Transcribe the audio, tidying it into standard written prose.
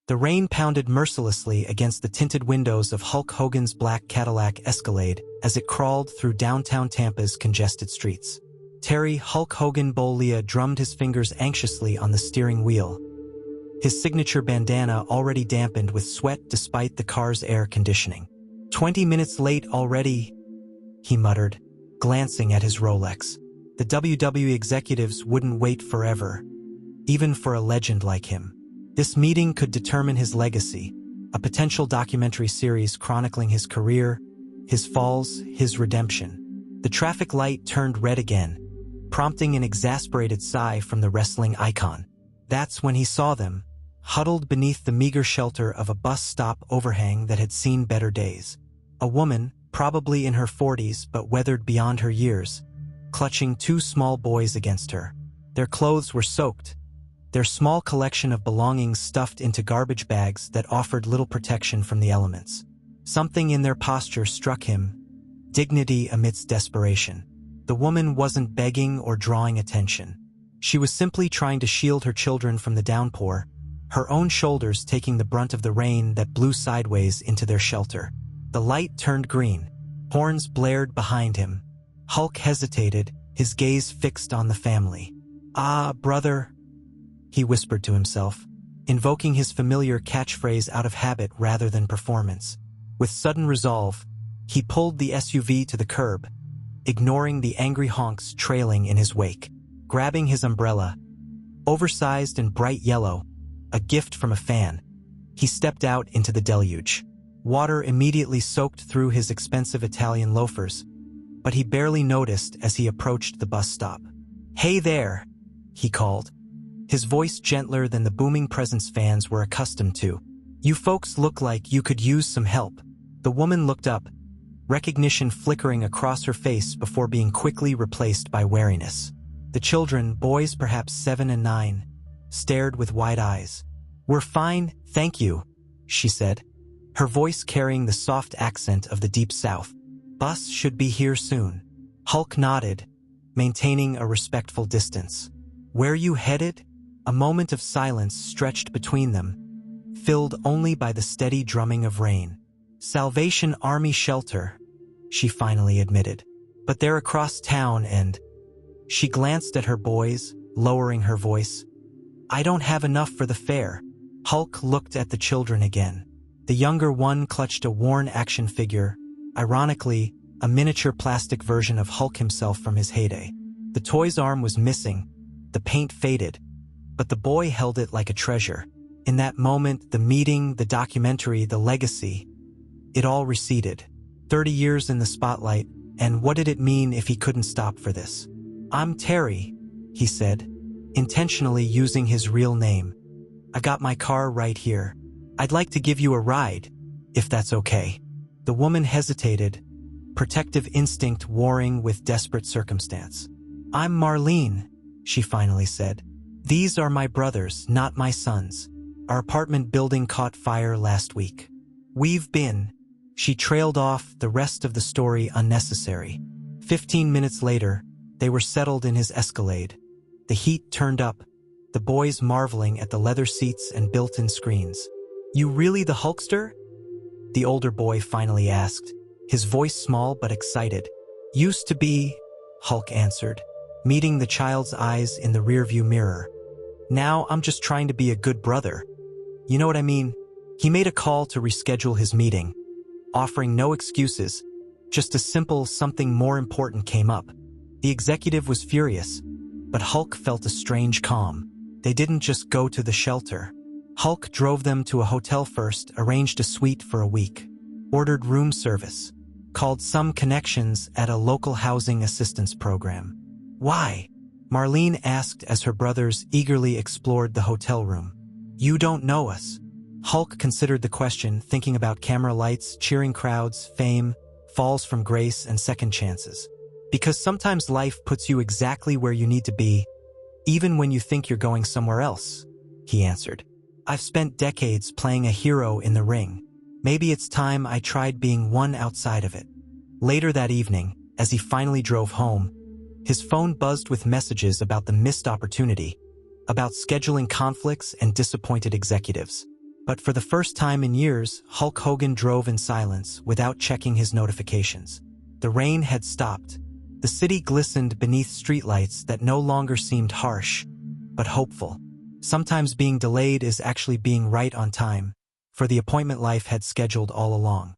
The rain pounded mercilessly against the tinted windows of Hulk Hogan's black Cadillac Escalade as it crawled through downtown Tampa's congested streets. Terry Hulk Hogan Bollea drummed his fingers anxiously on the steering wheel, his signature bandana already dampened with sweat despite the car's air conditioning. 20 minutes late already, he muttered, glancing at his Rolex. The WWE executives wouldn't wait forever, even for a legend like him. This meeting could determine his legacy, a potential documentary series chronicling his career, his falls, his redemption. The traffic light turned red again, prompting an exasperated sigh from the wrestling icon. That's when he saw them, huddled beneath the meager shelter of a bus stop overhang that had seen better days. A woman, probably in her 40s but weathered beyond her years, clutching two small boys against her. Their clothes were soaked, their small collection of belongings stuffed into garbage bags that offered little protection from the elements. Something in their posture struck him, dignity amidst desperation. The woman wasn't begging or drawing attention. She was simply trying to shield her children from the downpour, her own shoulders taking the brunt of the rain that blew sideways into their shelter. The light turned green. Horns blared behind him. Hulk hesitated, his gaze fixed on the family. "Ah, brother," he whispered to himself, invoking his familiar catchphrase out of habit rather than performance. With sudden resolve, he pulled the SUV to the curb, ignoring the angry honks trailing in his wake. Grabbing his umbrella, oversized and bright yellow, a gift from a fan, he stepped out into the deluge. Water immediately soaked through his expensive Italian loafers, but he barely noticed as he approached the bus stop. "Hey there," he called, his voice gentler than the booming presence fans were accustomed to. "You folks look like you could use some help." The woman looked up, recognition flickering across her face before being quickly replaced by wariness. The children, boys perhaps 7 and 9, stared with wide eyes. "We're fine, thank you," she said, her voice carrying the soft accent of the Deep South. "Bus should be here soon." Hulk nodded, maintaining a respectful distance. "Where you headed?" A moment of silence stretched between them, filled only by the steady drumming of rain. "Salvation Army shelter," she finally admitted. "But they're across town and—" She glanced at her boys, lowering her voice. "I don't have enough for the fare." Hulk looked at the children again. The younger one clutched a worn action figure, ironically, a miniature plastic version of Hulk himself from his heyday. The toy's arm was missing, the paint faded, but the boy held it like a treasure. In that moment, the meeting, the documentary, the legacy, it all receded. 30 years in the spotlight, and what did it mean if he couldn't stop for this? "I'm Terry," he said, intentionally using his real name. "I got my car right here. I'd like to give you a ride, if that's okay." The woman hesitated, protective instinct warring with desperate circumstance. "I'm Marlene," she finally said. "These are my brothers, not my sons. Our apartment building caught fire last week. We've been—" She trailed off, the rest of the story unnecessary. 15 minutes later, they were settled in his Escalade. The heat turned up, the boys marveling at the leather seats and built-in screens. "You really the Hulkster?" the older boy finally asked, his voice small but excited. "Used to be," Hulk answered, meeting the child's eyes in the rearview mirror. "Now I'm just trying to be a good brother. You know what I mean?" He made a call to reschedule his meeting, offering no excuses, just a simple something more important came up. The executive was furious, but Hulk felt a strange calm. They didn't just go to the shelter. Hulk drove them to a hotel first, arranged a suite for a week, ordered room service, called some connections at a local housing assistance program. "Why?" Marlene asked as her brothers eagerly explored the hotel room. "You don't know us." Hulk considered the question, thinking about camera lights, cheering crowds, fame, falls from grace, and second chances. "Because sometimes life puts you exactly where you need to be, even when you think you're going somewhere else," he answered. "I've spent decades playing a hero in the ring. Maybe it's time I tried being one outside of it." Later that evening, as he finally drove home, his phone buzzed with messages about the missed opportunity, about scheduling conflicts and disappointed executives. But for the first time in years, Hulk Hogan drove in silence without checking his notifications. The rain had stopped. The city glistened beneath streetlights that no longer seemed harsh, but hopeful. Sometimes being delayed is actually being right on time, for the appointment life had scheduled all along.